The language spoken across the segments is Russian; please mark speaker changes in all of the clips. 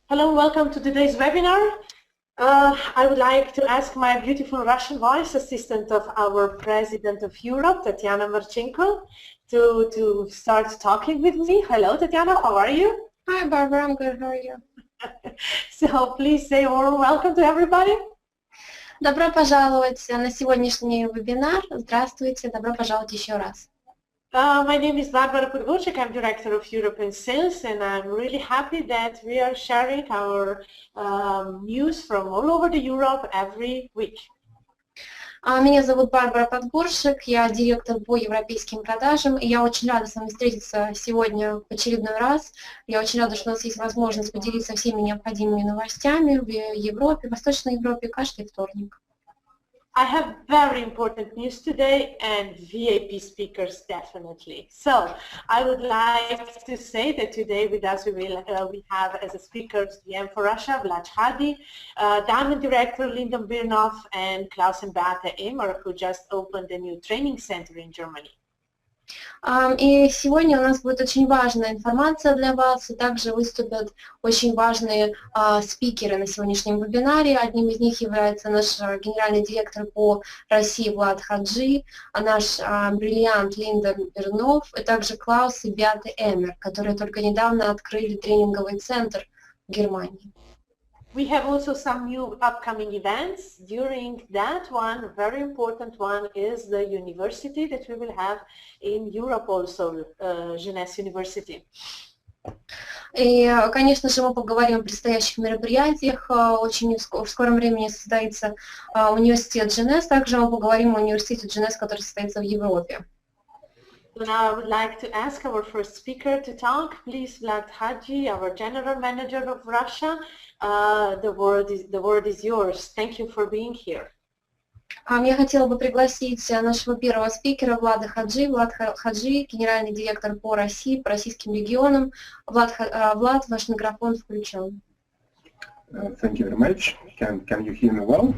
Speaker 1: Hello, welcome to today's webinar. I would like to ask my beautiful Russian voice assistant of our President of Europe, Tatiana Marchenko, to start talking with me. Hello, Tatiana, how are you?
Speaker 2: Hi, Barbara, I'm good. How are you?
Speaker 1: So please say a warm welcome to everybody.
Speaker 2: Добро пожаловать на сегодняшний вебинар. Здравствуйте, добро пожаловать еще раз.
Speaker 1: My name is Barbara Podgorczyk. I'm Director of European Sales, and I'm really happy that we are sharing our news from all over the Europe every week.
Speaker 2: Меня зовут Барбара Подгоршик, я директор по европейским продажам, и я очень рада с вами встретиться сегодня в очередной раз. Я очень рада, что у нас есть возможность поделиться всеми необходимыми новостями в Европе, Восточной Европе каждый вторник.
Speaker 1: I have very important news today and VIP speakers definitely. So I would like to say that today with us we have as a speakers GM for Russia, Vlad Hadi, Diamond Director Lyndon Birnov, and Klaus and Beate Emer, who just opened a new training center in Germany.
Speaker 2: И сегодня у нас будет очень важная информация для вас, и также выступят очень важные спикеры на сегодняшнем вебинаре. Одним из них является наш генеральный директор по России Влад Хаджи, наш бриллиант Линдон Бернов, и также Клаус и Беате Эмер, которые только недавно открыли тренинговый центр в Германии.
Speaker 1: We have also some new upcoming events. During that one, a very important one is the university that we will have in Europe also, Jeunesse University.
Speaker 2: И, конечно же, мы поговорим о предстоящих мероприятиях. Очень в скором времени состоится университет Jeunesse. Также мы поговорим о университете Jeunesse, который состоится в Европе.
Speaker 1: So now I would like to ask our first speaker to talk. Please, Vlad Hadji, our General Manager of Russia. The word is yours. Thank you for being here.
Speaker 2: Я хотела бы пригласить нашего первого спикера Влада Хаджи. Влад Хаджи, генеральный директор по России, по российским регионам. Влад, ваш микрофон включен.
Speaker 3: Thank you very much. Can you hear me well?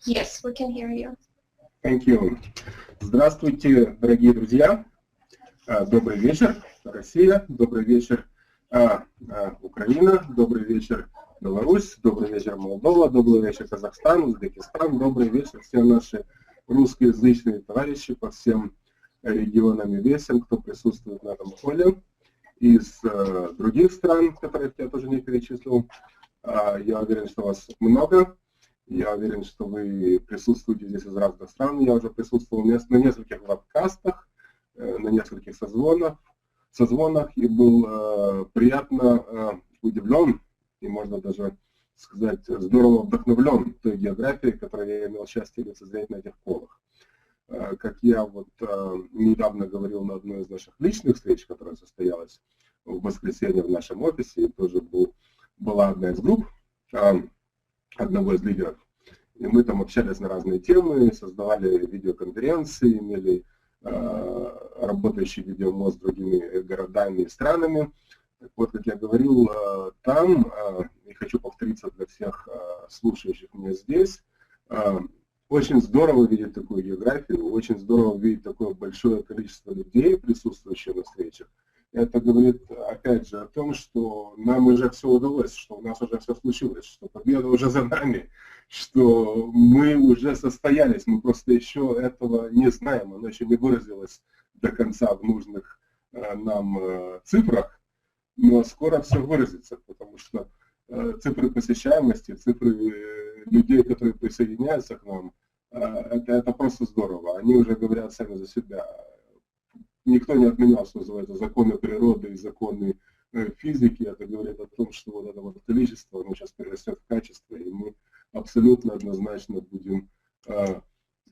Speaker 2: Yes, we can hear you.
Speaker 3: Thank you. Здравствуйте, дорогие друзья. Добрый вечер, Россия. Добрый вечер, Украина. Добрый вечер, Беларусь. Добрый вечер, Молдова. Добрый вечер, Казахстан, Узбекистан. Добрый вечер, все наши русскоязычные товарищи по всем регионам и весям, кто присутствует на этом поле. Из других стран, которых я тоже не перечислил. Я уверен, что вас много. Я уверен, что вы присутствуете здесь из разных стран. Я уже присутствовал на нескольких вебкастах, на нескольких созвонах и был приятно удивлен, и можно даже сказать, здорово вдохновлен той географией, которой я имел счастье лицезреть на этих колах. Как я вот недавно говорил на одной из наших личных встреч, которая состоялась в воскресенье в нашем офисе, и тоже была одна из групп, одного из лидеров. И мы там общались на разные темы, создавали видеоконференции, имели работающий видеомост с другими городами и странами. Так вот, как я говорил там, и хочу повториться для всех слушающих меня здесь, очень здорово видеть такую географию, очень здорово видеть такое большое количество людей, присутствующих на встречах. Это говорит, опять же, о том, что нам уже все удалось, что у нас уже все случилось, что победа уже за нами, что мы уже состоялись, мы просто еще этого не знаем, оно еще не выразилось до конца в нужных нам цифрах, но скоро все выразится, потому что цифры посещаемости, цифры людей, которые присоединяются к нам, это просто здорово, они уже говорят сами за себя. Никто не отменял, что называется, законы природы и законы физики. Это говорит о том, что вот это вот количество, оно сейчас перерастет в качество, и мы абсолютно однозначно будем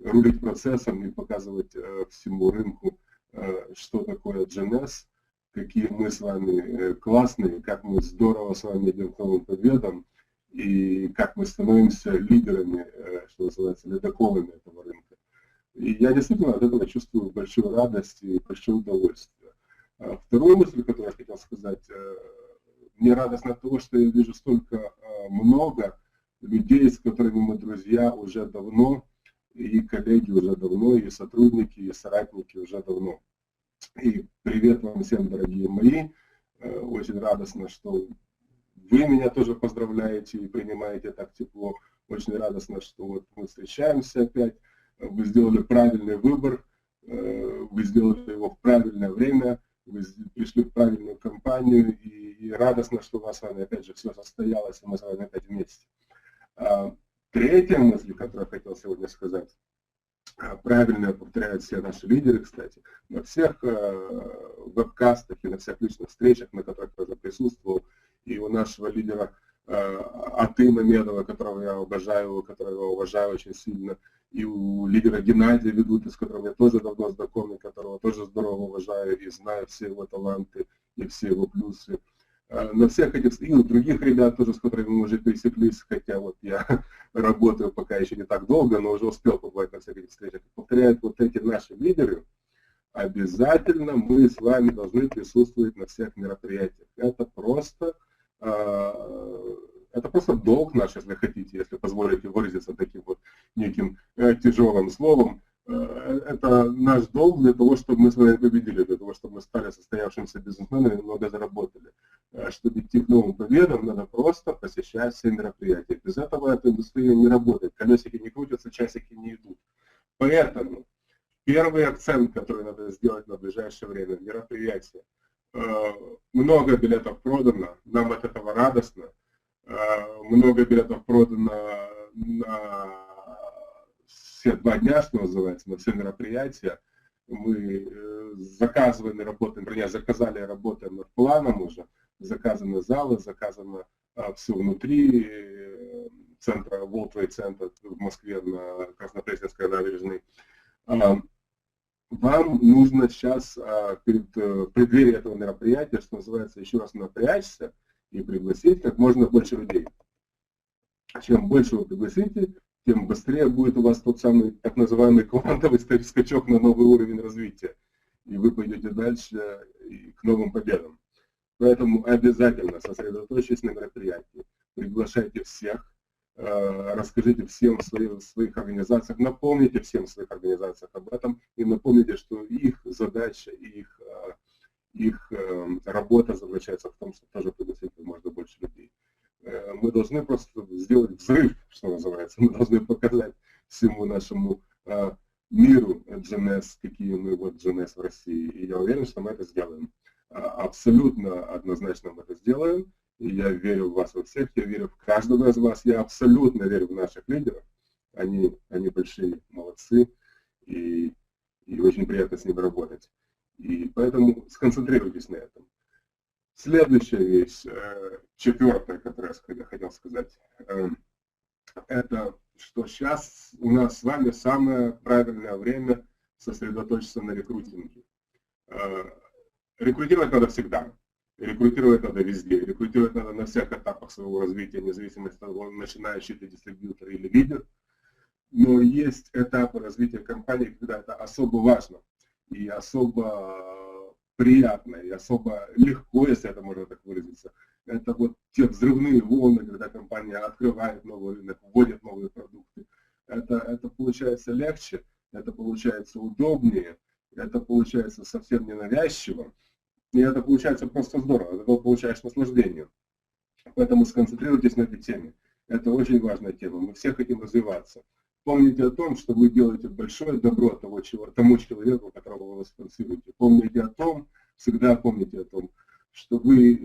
Speaker 3: рулить процессом и показывать всему рынку, что такое Jeunesse, какие мы с вами классные, как мы здорово с вами идем к новым победам, и как мы становимся лидерами, что называется, ледоколами этого рынка. И я действительно от этого чувствую большую радость и большое удовольствие. Вторую мысль, которую я хотел сказать, мне радостно от того, что я вижу столько много людей, с которыми мы друзья уже давно, и коллеги уже давно, и сотрудники, и соратники уже давно. И привет вам всем, дорогие мои. Очень радостно, что вы вы меня тоже поздравляете и принимаете так тепло. Очень радостно, что вот мы встречаемся опять. Вы сделали правильный выбор, вы сделали его в правильное время, вы пришли в правильную компанию, и радостно, что у нас с вами опять же все состоялось, и мы с вами опять вместе. Третья мысль, которую я хотел сегодня сказать, правильно повторяют все наши лидеры, кстати, на всех вебкастах и на всех личных встречах, на которых я уже присутствовал, и у нашего лидера Аты Мамедова, которого я уважаю очень сильно, и у лидера Геннадия Ведуты, с которым я тоже давно знаком, которого тоже здорово уважаю и знаю все его таланты и все его плюсы. На всех этих, и у других ребят тоже, с которыми мы уже пересеклись, хотя вот я работаю пока еще не так долго, но уже успел побывать на всех этих встречах. Повторяют вот эти наши лидеры, обязательно мы с вами должны присутствовать на всех мероприятиях. Это просто долг наш, если хотите, если позволите выразиться таким вот неким тяжелым словом. Это наш долг для того, чтобы мы с вами победили, для того, чтобы мы стали состоявшимся бизнесменами и много заработали. Чтобы идти к новым победам, надо просто посещать все мероприятия. Без этого эта индустрия не работает. Колесики не крутятся, часики не идут. Поэтому первый акцент, который надо сделать на ближайшее время, мероприятие. Много билетов продано, нам от этого радостно. Много билетов продано на все 2 дня, что называется, на все мероприятия. Мы заказываем и работаем, вернее, заказали и работаем над планом уже. Заказаны залы, заказано все внутри центра, World Trade Center в Москве на Краснопресненской набережной. Вам нужно сейчас перед преддверием этого мероприятия, что называется, еще раз напрячься и пригласить как можно больше людей. Чем больше вы пригласите, тем быстрее будет у вас тот самый так называемый квантовый скачок на новый уровень развития. И вы пойдете дальше к новым победам. Поэтому обязательно сосредоточьтесь на мероприятии. Приглашайте всех, расскажите всем в своих организациях, напомните всем в своих организациях об этом и напомните, что их задача, их работа заключается в том, чтобы тоже пригласить как можно больше людей. Мы должны просто сделать взрыв, что называется. Мы должны показать всему нашему миру Jeunesse, какие мы вот Jeunesse в России. И я уверен, что мы это сделаем. Абсолютно однозначно мы это сделаем. И я верю в вас во всех, я верю в каждого из вас. Я абсолютно верю в наших лидеров. Они большие молодцы. И очень приятно с ними работать. И поэтому сконцентрируйтесь на этом. Следующая вещь, четвертая, которую я хотел сказать, это что сейчас у нас с вами самое правильное время сосредоточиться на рекрутинге. Рекрутировать надо всегда, рекрутировать надо везде, рекрутировать надо на всех этапах своего развития, независимо от того, начинающий ты дистрибьютор или лидер. Но есть этапы развития компании, когда это особо важно и особо приятно, и особо легко, если это можно так выразиться. Это вот те взрывные волны, когда компания открывает новый рынок, вводит новые продукты. Это получается легче, это получается удобнее, это получается совсем ненавязчиво, и это получается просто здорово, это получаешь наслаждение. Поэтому сконцентрируйтесь на этой теме. Это очень важная тема, мы все хотим развиваться. Помните о том, что вы делаете большое добро тому человеку, которого вы спонсируете. Помните о том, всегда помните о том, что вы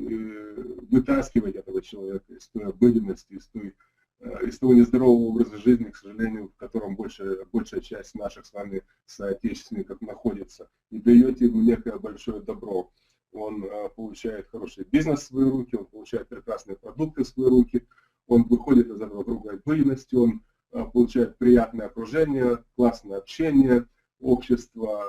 Speaker 3: вытаскиваете этого человека из той обыденности, из того нездорового образа жизни, к сожалению, в котором большая часть наших с вами соотечественников находится, и даете ему некое большое добро. Он получает хороший бизнес в свои руки, он получает прекрасные продукты в свои руки, он выходит из этого круга обыденности, он получает приятное окружение, классное общение, общество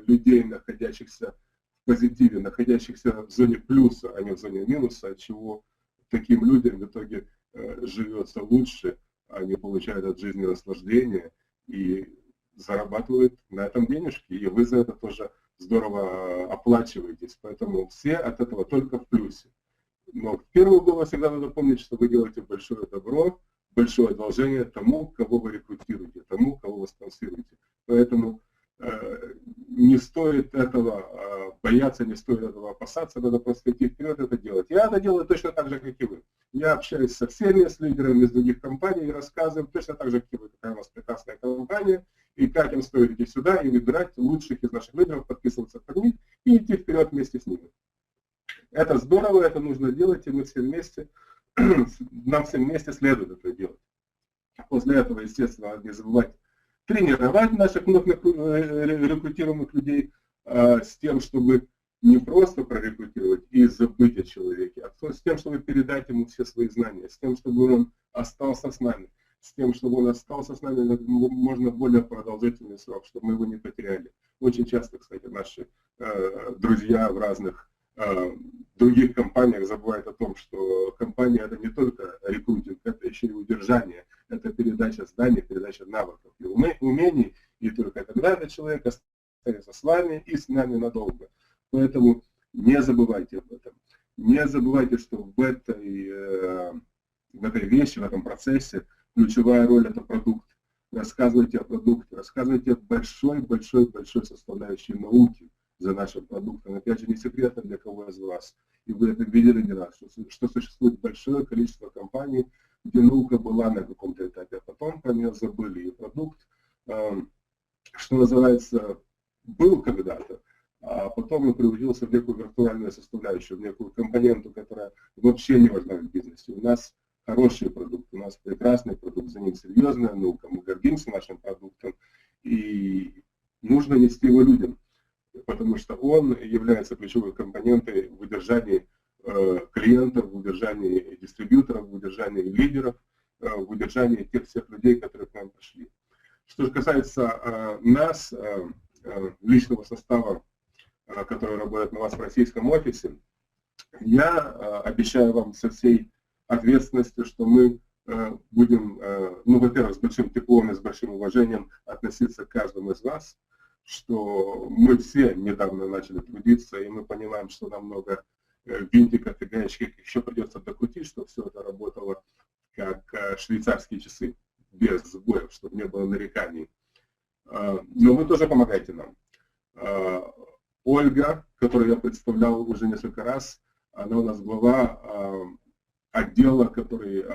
Speaker 3: людей, находящихся в позитиве, находящихся в зоне плюса, а не в зоне минуса, от чего таким людям в итоге живется лучше, они получают от жизни наслаждение и зарабатывают на этом денежки, и вы за это тоже здорово оплачиваетесь, поэтому все от этого только в плюсе. Но в первую голову всегда надо помнить, что вы делаете большое добро, большое одолжение тому, кого вы рекрутируете, тому, кого вы спонсируете. Поэтому не стоит этого бояться, не стоит этого опасаться, надо просто идти вперед это делать. Я это делаю точно так же, как и вы. Я общаюсь со всеми, с лидерами из других компаний и рассказываю точно так же, какая у нас прекрасная компания, и как им стоит идти сюда и выбирать лучших из наших лидеров, подписываться под них и идти вперед вместе с ними. Это здорово, это нужно делать, и мы все вместе, нам всем вместе следует это делать. После этого, естественно, не забывать тренировать наших вновь рекрутируемых людей с тем, чтобы не просто прорекрутировать и забыть о человеке, а с тем, чтобы передать ему все свои знания, с тем, чтобы он остался с нами, с тем, чтобы он остался с нами можно более продолжительный срок, чтобы мы его не потеряли. Очень часто, кстати, наши друзья в разных других компаниях забывают о том, что компания это не только рекрутинг, это еще и удержание, это передача знаний, передача навыков и умений, и только тогда этот человек остается с вами и с нами надолго. Поэтому не забывайте об этом. Не забывайте, что в этой вещи, в этом процессе ключевая роль это продукт. Рассказывайте о продукте, рассказывайте о большой составляющей науки за нашим продуктом. Опять же, не секретно для кого из вас. И вы это видели не раз, что существует большое количество компаний, где наука была на каком-то этапе, а потом про нее забыли. И продукт, что называется, был когда-то, а потом он превратился в некую виртуальную составляющую, в некую компоненту, которая вообще не важна в бизнесе. У нас хороший продукт, у нас прекрасный продукт, за ним серьезная наука, мы гордимся нашим продуктом, и нужно нести его людям, потому что он является ключевой компонентой в удержании клиентов, в удержании дистрибьюторов, в удержании лидеров, в удержании тех всех людей, которые к нам пришли. Что же касается нас, личного состава, который работает на вас в российском офисе, я обещаю вам со всей ответственностью, что мы будем, ну, во-первых, с большим теплом и с большим уважением относиться к каждому из вас, что мы все недавно начали трудиться, и мы понимаем, что нам много винтиков и гаечек еще придется докрутить, чтобы все это работало как швейцарские часы, без сбоев, чтобы не было нареканий. Но вы тоже помогаете нам. Ольга, которую я представлял уже несколько раз, она у нас глава отдела, который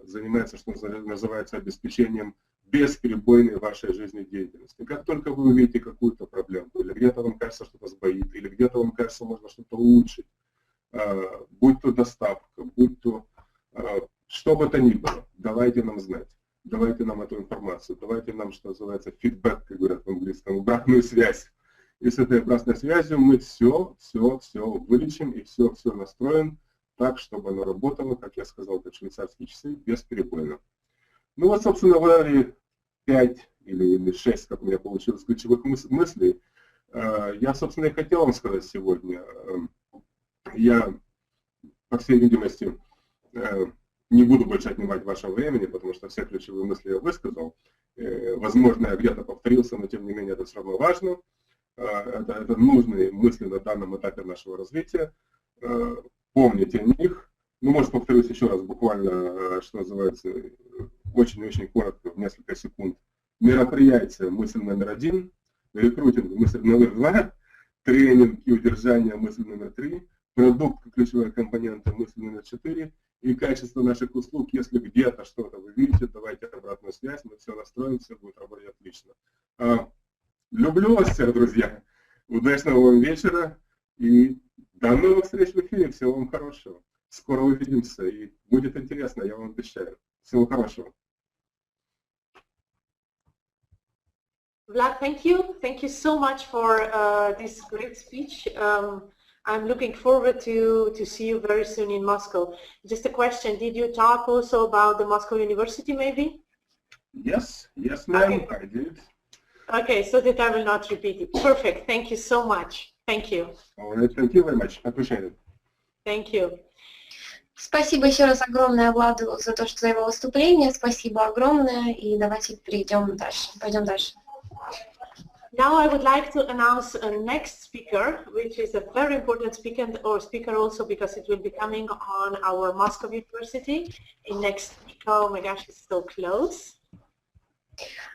Speaker 3: занимается, что называется, обеспечением бесперебойной вашей жизнедеятельности. Как только вы увидите какую-то проблему, или где-то вам кажется, что-то сбоит, или где-то вам кажется, можно что-то улучшить, будь то доставка, будь то что бы то ни было, давайте нам знать, давайте нам эту информацию, давайте нам, что называется, фидбэк, как говорят в английском, обратную связь. И с этой обратной связью мы все вылечим и все настроим так, чтобы оно работало, как я сказал, как швейцарские часы, бесперебойно. Ну вот, собственно, в 5 или 6, как у меня получилось, ключевых мыслей, я, собственно, и хотел вам сказать сегодня. Я, по всей видимости, не буду больше отнимать вашего времени, потому что все ключевые мысли я высказал. Возможно, я где-то повторился, но тем не менее это все равно важно. Это нужные мысли на данном этапе нашего развития. Помните о них. Ну, может, повторюсь еще раз, буквально, что называется, очень-очень коротко, в несколько секунд. Мероприятие, мысль номер 1, рекрутинг, мысль номер 2, тренинг и удержание, мысль номер 3, продукт, ключевая компонента, мысль номер 4, и качество наших услуг, если где-то что-то вы видите, давайте обратную связь, мы все настроим, все будет работать отлично. Люблю вас всех, друзья. Удачного вам вечера и до новых встреч в эфире. Всего вам хорошего. Скоро увидимся и будет интересно, я вам обещаю. Всего хорошего.
Speaker 1: Vlad, thank you. Thank you so much for this great speech. I'm looking forward to see you very soon in Moscow. Just a question, did you talk also about the Moscow University maybe?
Speaker 3: Yes, ma'am,
Speaker 1: okay.
Speaker 3: I did.
Speaker 1: Okay, so that I will not repeat it. Perfect, thank you so much. Thank you.
Speaker 3: All right, thank you very much. I appreciate it.
Speaker 1: Thank you.
Speaker 2: Спасибо еще раз огромное Владу за его выступление. Спасибо огромное. И давайте перейдем дальше. Пойдем дальше.
Speaker 1: Now I would like to announce a next speaker, which is a very important speaker also because it will be coming on our Moscow University in next week. Oh my gosh, it's so close.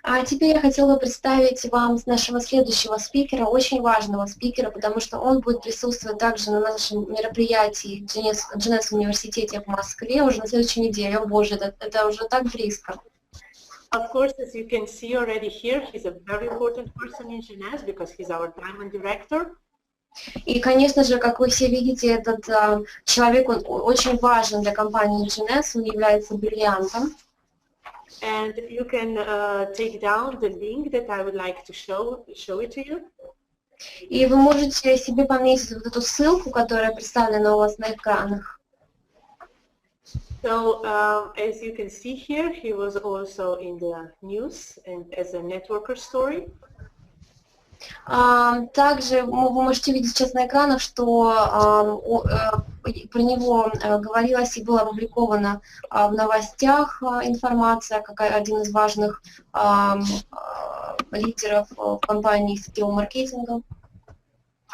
Speaker 2: А теперь я хотела бы представить вам нашего следующего спикера, очень важного спикера, потому что он будет присутствовать также на нашем мероприятии Jeunesse университете в Москве уже на следующей неделе. О боже, это уже так близко.
Speaker 1: Of course, as you can see already here, he's a very important person in Jeunesse because he's our diamond director.
Speaker 2: И, конечно же, как вы все видите, этот человек он очень важен для компании Jeunesse, он является бриллиантом.
Speaker 1: And you can take down the link that I would like to show it to you.
Speaker 2: И вы можете себе пометить вот эту ссылку, которая представлена у вас на экранах.
Speaker 1: So, as you can see here, he was also in the news and as a networker story.
Speaker 2: Также вы можете видеть сейчас на экранах, что про него говорилось и было опубликовано в новостях информация, как один из важных лидеров в компании сетевого маркетинга.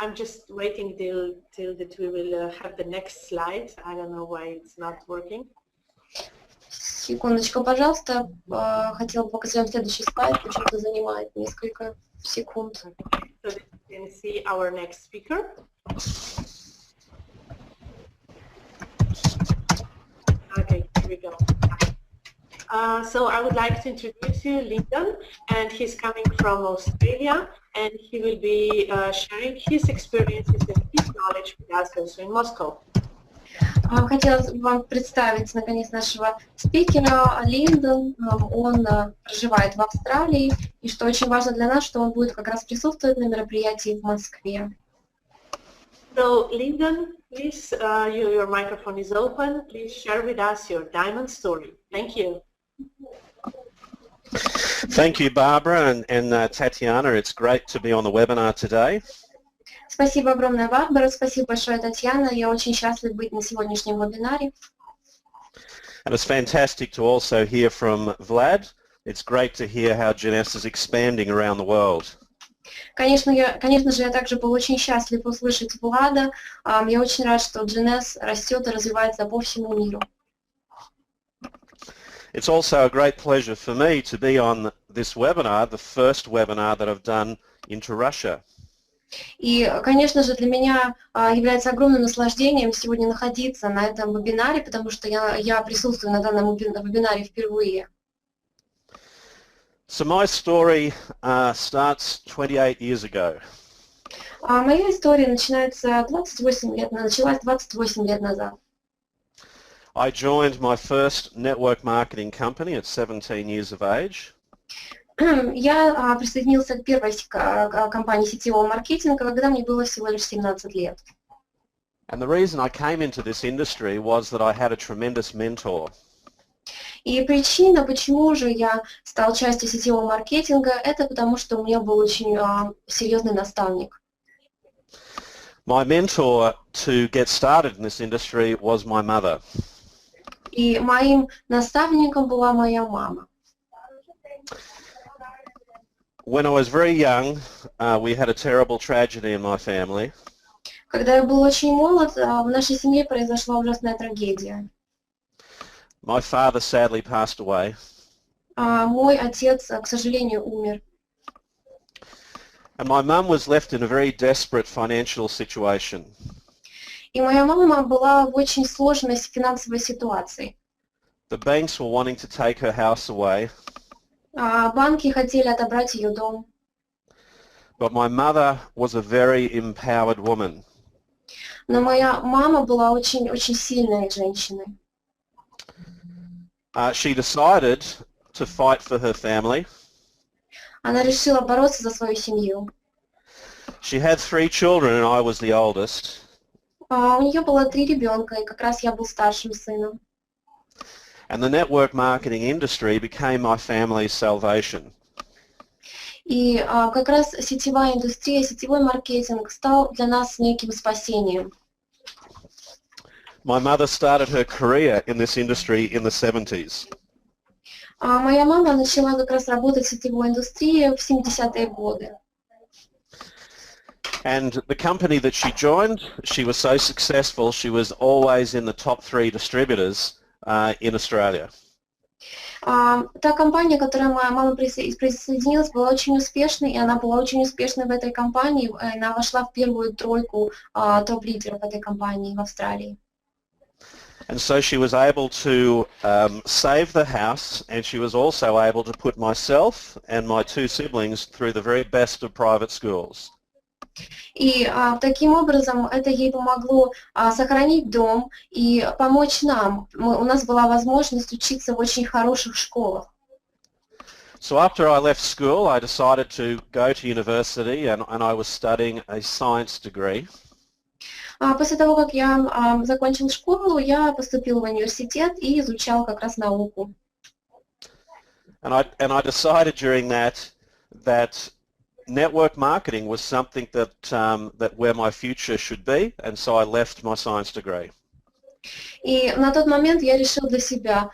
Speaker 1: I'm just waiting till that we will have the next slide. I don't know why it's not working.
Speaker 2: Секундочку, пожалуйста. Хотела бы показать вам следующий слайд, почему-то занимает несколько секунд.
Speaker 1: So that you can see our next speaker. Okay, here we go. So I would like to introduce you Lyndon, and he's coming from Australia, and he will be sharing his experiences and his knowledge with us also in Moscow.
Speaker 2: Хотела вам представить, наконец, нашего спикера Линдон. Он проживает в Австралии, и что очень важно для нас, что он будет как раз присутствовать на мероприятии в Москве.
Speaker 1: So, Lyndon, please, your microphone is open. Please share with us your diamond story. Thank you.
Speaker 4: Thank you, Barbara and Tatiana. It's great to be on the webinar today.
Speaker 2: Спасибо огромное, Барбара. Спасибо большое, Татьяна. Я очень счастлив быть на сегодняшнем вебинаре.
Speaker 4: And it's fantastic to also hear from Vlad. It's great to hear how Jeunesse is expanding around the world.
Speaker 2: Конечно же, я также был очень счастлив услышать Влада. Я очень рад, что Jeunesse растет и развивается по всему миру.
Speaker 4: It's also a great pleasure for me to be on this webinar, the first webinar that I've done into Russia.
Speaker 2: И, конечно же, для меня является огромным наслаждением сегодня находиться на этом вебинаре, потому что я присутствую на данном вебинаре впервые.
Speaker 4: So my story starts 28 years ago.
Speaker 2: Моя история началась 28 лет назад.
Speaker 4: I joined my first network marketing company at 17 years of age.
Speaker 2: Я присоединился к первой компании сетевого маркетинга, когда мне было всего лишь 17 лет.
Speaker 4: And the reason I came into this industry was that I had a tremendous mentor.
Speaker 2: И причина, почему же я стал частью сетевого маркетинга, это потому, что у меня был очень серьезный наставник.
Speaker 4: My mentor to get started in this industry was my mother.
Speaker 2: И моим наставником была моя мама.
Speaker 4: When I was very young, we had a terrible tragedy in my family.
Speaker 2: Когда я был очень молод, в нашей семье произошла ужасная трагедия.
Speaker 4: My father sadly passed away.
Speaker 2: Мой отец, к сожалению, умер.
Speaker 4: And my mum was left in a very desperate financial situation.
Speaker 2: И моя мама была в очень сложной финансовой ситуации.
Speaker 4: The banks were wanting to take her house away.
Speaker 2: Банки хотели отобрать ее дом.
Speaker 4: But my mother was a very empowered woman.
Speaker 2: Но моя мама была очень сильной женщиной.
Speaker 4: She decided to fight for her family.
Speaker 2: Она решила бороться за свою семью.
Speaker 4: She had 3 children and I was the oldest.
Speaker 2: У нее было 3 ребенка, и как раз я был старшим сыном.
Speaker 4: And the network marketing industry became my family's salvation.
Speaker 2: И как раз сетевая индустрия, сетевой маркетинг стал для нас неким спасением.
Speaker 4: My mother started her career in this industry in the 70s.
Speaker 2: Моя мама начала как раз работать в сетевой индустрии в 70-е годы.
Speaker 4: And the company that she joined, she was so successful, she was always in the top 3 distributors in Australia.
Speaker 2: Та компания, к которой моя мама присоединилась, была очень успешной, и она была очень успешной в этой компании. Она вошла в первую тройку топ-лидеров этой компании в Австралии.
Speaker 4: And so she was able to save the house, and she was also able to put myself and my two siblings through the very best of private schools.
Speaker 2: И таким образом это ей помогло сохранить дом и помочь нам. У нас была возможность учиться в очень хороших школах.
Speaker 4: So after I left school, I decided to go to university, and I was studying a science degree.
Speaker 2: После того, как я закончил школу, я поступил в университет и изучал как раз науку.
Speaker 4: And I decided during that network marketing was something that where my future should be, and so I left my science degree.
Speaker 2: И на тот момент я решил для себя,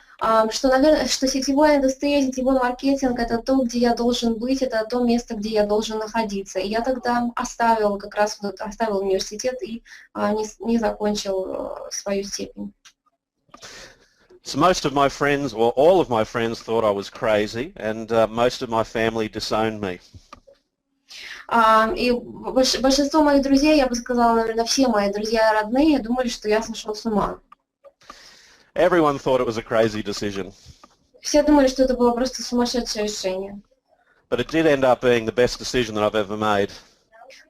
Speaker 2: что, наверное, что сетевая индустрия, сетевой маркетинг – это то, где я должен быть, это то место, где я должен находиться. И я тогда оставил университет и не закончил свою степень.
Speaker 4: So most of my friends, or all of my friends, thought I was crazy, and most of my family disowned me.
Speaker 2: И большинство моих друзей, я бы сказала, наверное, все мои друзья и родные думали, что я сошел с ума.
Speaker 4: Everyone thought it was a crazy decision.
Speaker 2: Все думали, что это было просто сумасшедшее решение.
Speaker 4: But it did end up being the best decision that I've ever made.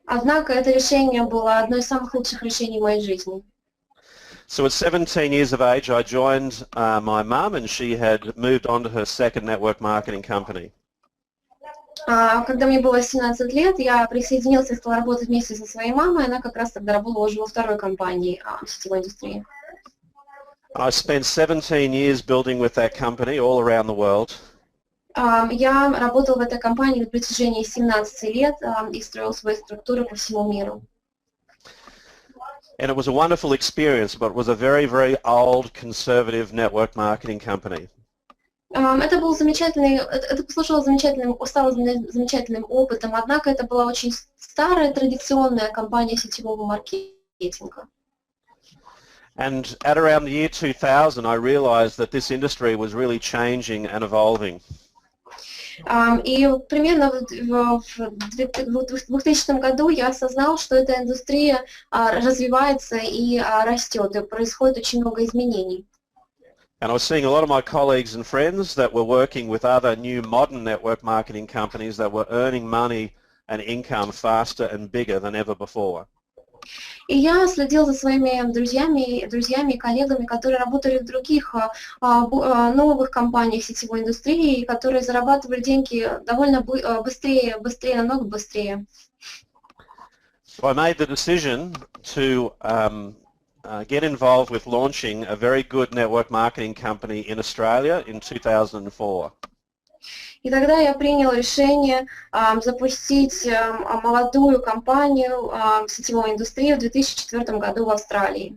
Speaker 2: Однако это решение было одно из самых лучших решений в моей жизни.
Speaker 4: So at 17 years of age, I joined my mum, and she had moved on to her second network marketing company.
Speaker 2: Когда мне было 17 лет, я присоединился и стал работать вместе со своей мамой. Она как раз тогда работала уже во второй компании в сетевой индустрии.
Speaker 4: I spent 17 years building with that company all around the world.
Speaker 2: Я работал в этой компании на протяжении 17 лет и строил свои структуры по всему миру.
Speaker 4: And it was a wonderful experience, but it was a very, very old conservative network marketing company.
Speaker 2: Это был замечательный, это послужило стало замечательным опытом, однако это была очень старая традиционная компания сетевого маркетинга.
Speaker 4: And at around the year 2000, I realized that this industry was really changing and evolving.
Speaker 2: И примерно в 2000 году я осознал, что эта индустрия развивается и растет, и происходит очень много изменений.
Speaker 4: And I was seeing a lot of my colleagues and friends that were working with other new modern network marketing companies that were earning money and income faster and bigger than ever before.
Speaker 2: И я следил за своими друзьями и коллегами, которые работали в других новых компаниях сетевой индустрии, которые зарабатывали деньги довольно быстрее, намного быстрее.
Speaker 4: So I made the decision to get involved with launching a very good network marketing company in Australia in 2004.
Speaker 2: И тогда я принял решение запустить молодую компанию в сетевой индустрии в 2004 году в Австралии.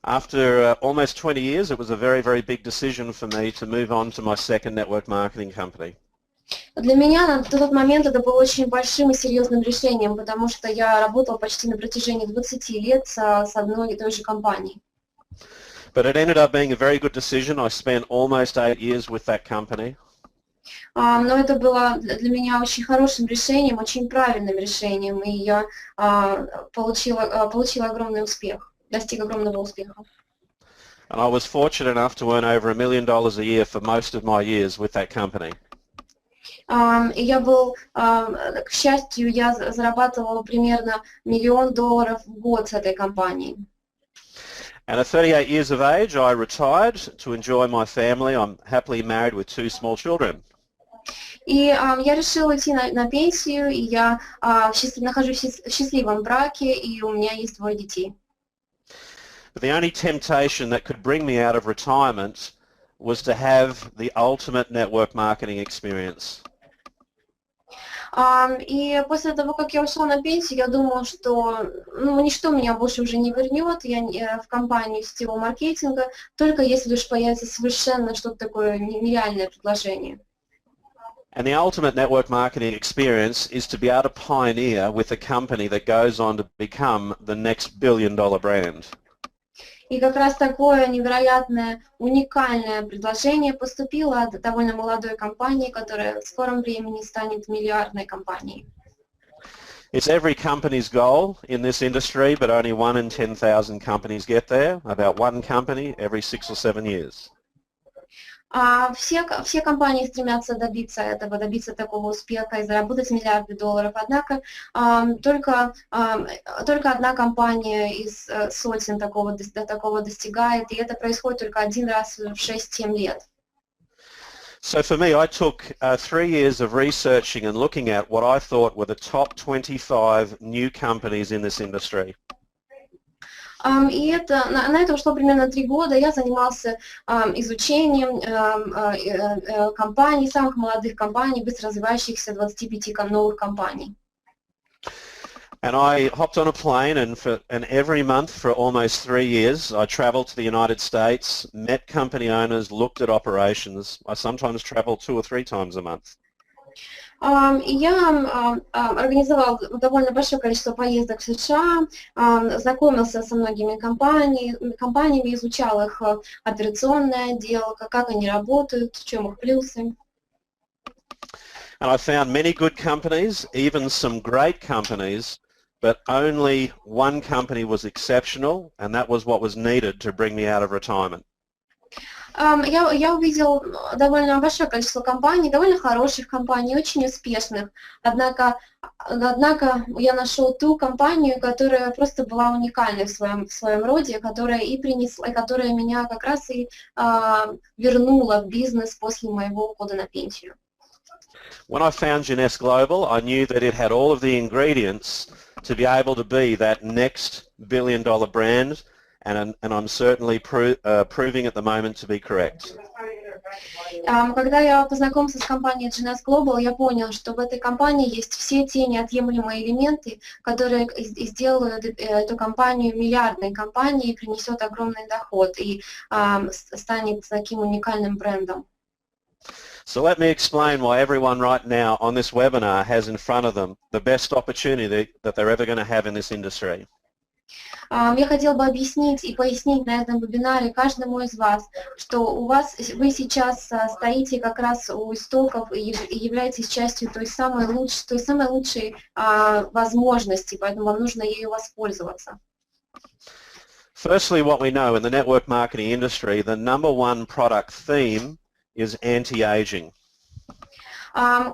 Speaker 4: After almost 20 years, it was a very, very big decision for me to move on to my second network marketing company.
Speaker 2: Для меня на тот момент это было очень большим и серьезным решением, потому что я работал почти на протяжении 20 лет с одной и той же компанией.
Speaker 4: But it ended up being a very good decision. I spent almost 8 years with that company.
Speaker 2: Но это было для меня очень хорошим решением, очень правильным решением, и я получила огромный успех, достиг огромного успеха.
Speaker 4: And I was fortunate enough to earn over $1 million a year for most of my years with that company.
Speaker 2: И я был, к счастью, я зарабатывала примерно $1 миллион в год с этой компанией.
Speaker 4: And at 38 years of age, I retired to enjoy my family. I'm happily married with 2 small children.
Speaker 2: И я решила идти на пенсию, и я нахожусь в счастливом браке, и у меня есть 2 детей.
Speaker 4: But the only temptation that could bring me out of retirement was to have the ultimate network marketing experience.
Speaker 2: И после того, как я ушла на пенсию, я думала, что ничто меня больше уже не вернет в компанию сетевого маркетинга, только если уж появится совершенно что-то такое нереальное предложение.
Speaker 4: And the ultimate network marketing experience is to be able to pioneer with a company that goes on to become the next $1 billion brand.
Speaker 2: И как раз такое невероятное, уникальное предложение поступило от довольно молодой компании, которая в скором времени станет миллиардной компанией.
Speaker 4: It's every company's goal in this industry, but only 1 in 10,000 companies get there, about one company every 6 or 7 years.
Speaker 2: Все компании стремятся добиться этого, добиться такого успеха и заработать миллиарды долларов. Однако только одна компания из сотен такого достигает, и это происходит только один раз в 6-7 лет.
Speaker 4: So for me, I took 3 years of researching and looking at what I thought were the top 25 new companies in this industry.
Speaker 2: И на это ушло примерно 3 года. Я занимался изучением компаний, самых молодых компаний, быстро развивающихся 25 новых компаний.
Speaker 4: And I hopped on a plane, and every month for almost 3 years I traveled to the United States, met company owners, looked at operations. I sometimes traveled 2 or 3 times a month.
Speaker 2: Я организовал довольно большое количество поездок в США, знакомился со многими компаниями, изучал их операционный отдел, как они работают, в чем их плюсы.
Speaker 4: And I found many good companies, even some great companies, but only one company was exceptional, and that was what was needed to bring me out of retirement.
Speaker 2: Я увидел довольно большое количество компаний, довольно хороших компаний, очень успешных. Однако я нашел ту компанию, которая просто была уникальной в своем роде, которая меня как раз и вернула в бизнес после моего ухода на пенсию.
Speaker 4: When I found Jeunesse Global, I knew that it had all of the ingredients to be able to be that next billion-dollar brand, and I'm certainly proving at the moment to be correct.
Speaker 2: Когда я познакомился с компанией Jeunesse Global, я понял, что в этой компании есть все те неотъемлемые элементы, которые сделают эту компанию миллиардной компанией, принесет огромный доход и станет таким уникальным брендом.
Speaker 4: So let me explain why everyone right now on this webinar has in front of them the best opportunity that they're ever going to have in this industry.
Speaker 2: Я хотела бы объяснить и пояснить на этом вебинаре каждому из вас, что вы сейчас стоите как раз у истоков и являетесь частью той самой лучшей возможности, поэтому вам нужно ею воспользоваться.
Speaker 4: Firstly, what we know in the network marketing industry, the number one product theme is anti-aging.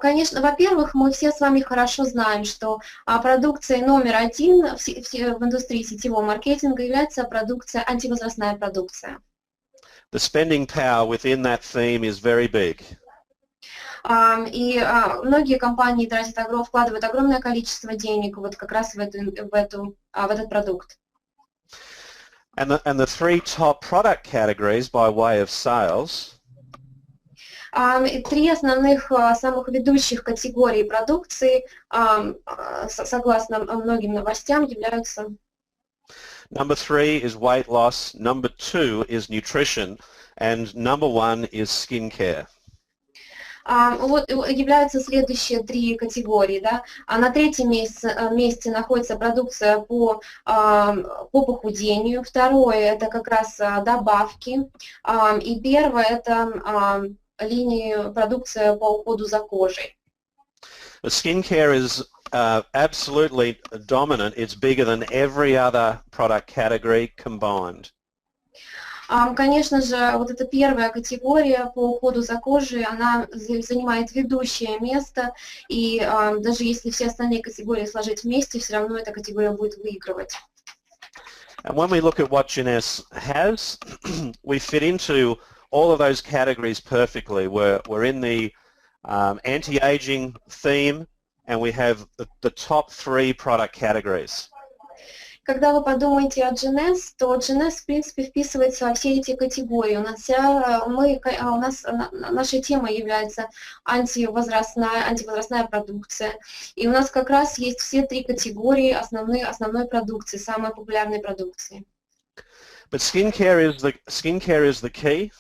Speaker 2: Конечно, во-первых, мы все с вами хорошо знаем, что продукцией номер один в индустрии сетевого маркетинга является антивозрастная продукция.
Speaker 4: The spending power within that theme is very big.
Speaker 2: И многие компании вкладывают огромное количество денег вот как раз в этот продукт.
Speaker 4: And the 3 top product categories by way of sales.
Speaker 2: 3 основных, самых ведущих категорий продукции, согласно многим новостям, являются.
Speaker 4: Number 3 is weight loss, number 2 is nutrition, and number 1 is skincare.
Speaker 2: Вот являются следующие 3 категории, да. На 3-м месте находится продукция по похудению, 2-е это как раз добавки, и 1-е это линии продукция по уходу за кожей.
Speaker 4: The skincare is absolutely dominant. It's bigger than every other product category combined.
Speaker 2: Конечно же, вот эта 1-я категория по уходу за кожей, она занимает ведущее место, и даже если все остальные категории сложить вместе, все равно эта категория будет выигрывать.
Speaker 4: And when we look at what Jeunesse has, we fit into all of those categories perfectly. We're in the anti-aging theme, and we have the top 3 product categories.
Speaker 2: Когда вы подумаете о Jeunesse, то Jeunesse, в принципе, вписывается во все эти категории. Нашей темой является антивозрастная продукция. И у нас как раз есть все 3 категории основной продукции, самой популярной продукции.
Speaker 4: But skincare is the key.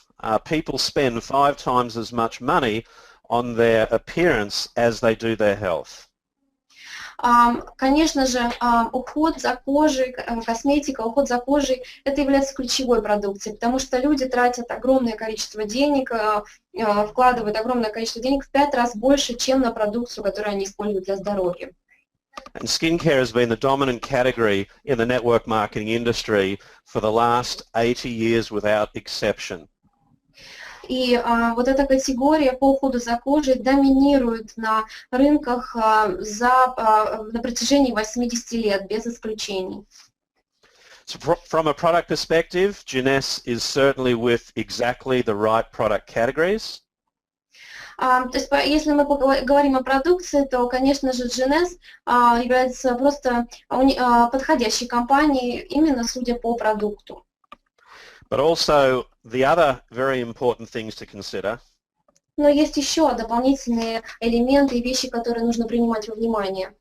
Speaker 4: People spend 5 times as much money on their appearance as they do their health.
Speaker 2: Конечно же, уход за кожей, косметика, уход за кожей, это является ключевой продукцией, потому что люди тратят огромное количество денег, вкладывают огромное количество денег в 5 раз больше, чем на продукцию, которую они используют для здоровья.
Speaker 4: And skincare has been the dominant category in the network marketing industry for the last 80 years without exception.
Speaker 2: И вот эта категория по уходу за кожей доминирует на рынках на протяжении 80 лет, без исключений.
Speaker 4: So from a product perspective, Jeunesse is certainly with exactly the right product categories.
Speaker 2: То есть, если мы говорим о продукции, то, конечно же, Jeunesse является просто подходящей компанией, именно судя по продукту.
Speaker 4: But also the other very important things to consider.
Speaker 2: Но есть еще дополнительные элементы и вещи, которые нужно принимать во внимание.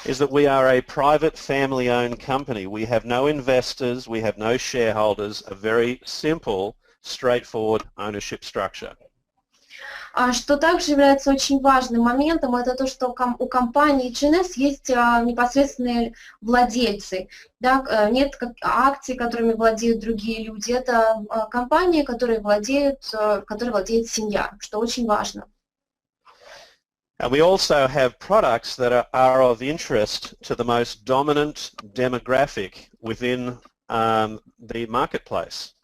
Speaker 4: Is that we are a private family-owned company. We have no investors, we have no shareholders, a very simple, straightforward ownership structure.
Speaker 2: Что также является очень важным моментом, это то, что у компании Jeunesse есть непосредственные владельцы. Да? Нет акций, которыми владеют другие люди. Это компания, которой владеет семья, что очень важно.
Speaker 4: And we also have products that are of interest to the most dominant demographic within the marketplace.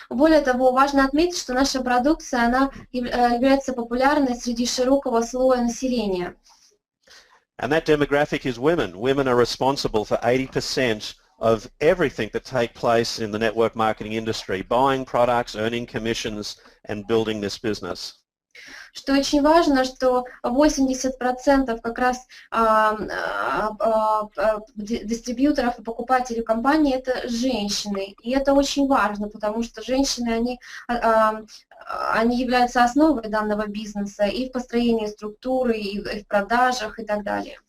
Speaker 2: Более того, важно отметить, что наша продукция она является популярной среди широкого слоя населения.
Speaker 4: And that demographic is women. Women are responsible for 80% of everything that takes place in the network marketing industry, buying products, earning commissions, and building this business.
Speaker 2: Что очень важно, что 80% как раз дистрибьюторов и покупателей компании это женщины. И это очень важно, потому что женщины, они являются основой данного бизнеса и в построении структуры, и в продажах и так далее.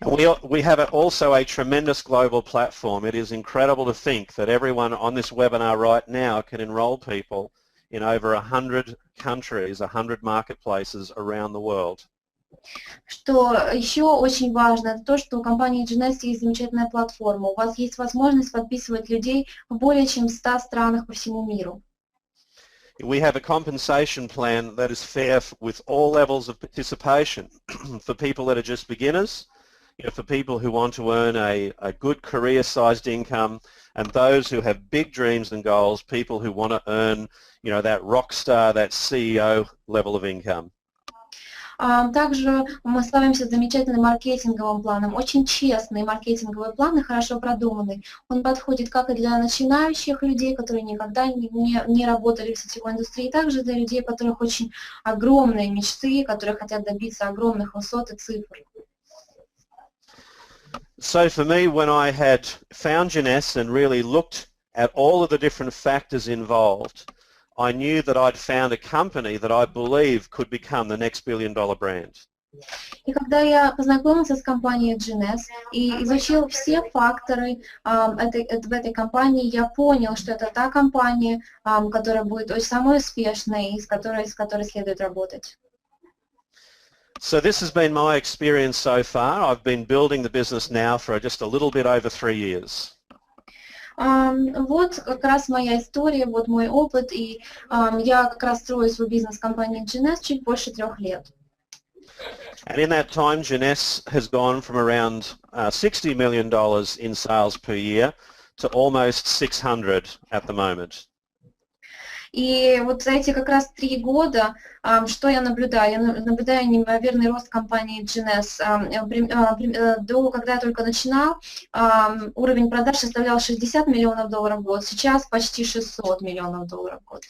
Speaker 4: We have also a tremendous global platform. It is incredible to think that everyone on this webinar right now can enroll people in over 100 countries, 100 marketplaces around the world.
Speaker 2: Что еще очень важно, это то, что у компании Jeunesse есть замечательная платформа. У вас есть возможность подписывать людей в более чем 100 странах по всему миру.
Speaker 4: We have a compensation plan that is fair with all levels of participation for people that are just beginners, for people who want to earn a good career-sized income, and those who have big dreams and goals, people who want to earn, that rock star, that CEO level of income.
Speaker 2: Также мы славимся замечательным маркетинговым планом, очень честный маркетинговый план и хорошо продуманный. Он подходит как и для начинающих людей, которые никогда не работали в сетевой индустрии, также для людей, у которых очень огромные мечты, которые хотят добиться огромных высот и цифр.
Speaker 4: So for me, when I had found Jeunesse and really looked at all of the different factors involved, I knew that I'd found a company that I believe could become the next billion-dollar brand.
Speaker 2: И когда я познакомился с компанией Jeunesse и изучил все факторы в этой компании, я понял, что это та компания, которая будет очень самой успешной и с которой следует работать.
Speaker 4: So this has been my experience so far. I've been building the business now for just a little bit over 3 years.
Speaker 2: Вот как раз моя история, вот мой опыт, и я как раз строю свой бизнес в компании Jeunesse чуть больше 3 лет.
Speaker 4: And in that time, Jeunesse has gone from around $60 million in sales per year to almost 600 at the moment.
Speaker 2: И вот за эти как раз 3 года, что я наблюдаю? Я наблюдаю неимоверный рост компании Jeunesse. Когда я только начинал, уровень продаж составлял $60 миллионов в год, сейчас почти $600 миллионов в год.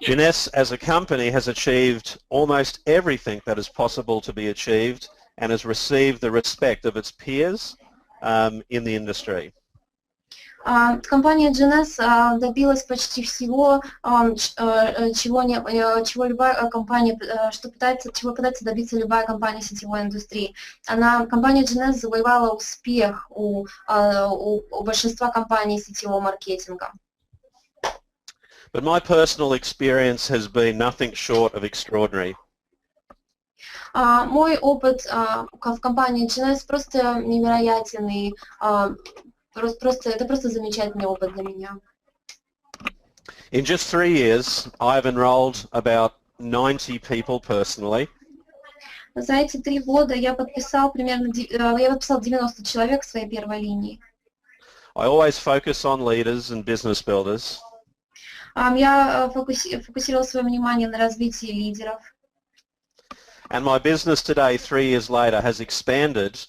Speaker 4: Jeunesse as a company has achieved almost everything that is possible to be achieved and has received the respect of its peers in the industry.
Speaker 2: Компания Jeunesse добилась почти всего, чего любая компания, чего пытается добиться любая компания сетевой индустрии. Компания Jeunesse завоевала успех у большинства компаний сетевого маркетинга.
Speaker 4: But my personal experience has been nothing short of extraordinary.
Speaker 2: Мой опыт в компании Jeunesse просто невероятен, и это просто замечательный опыт для меня.
Speaker 4: In just 3 years, I've enrolled about 90 people personally.
Speaker 2: За эти 3 года я подписал 90 человек в своей первой линии.
Speaker 4: I always focus on leaders and business builders.
Speaker 2: Я фокусировал свое внимание на развитии лидеров.
Speaker 4: And my business today, 3 years later, has expanded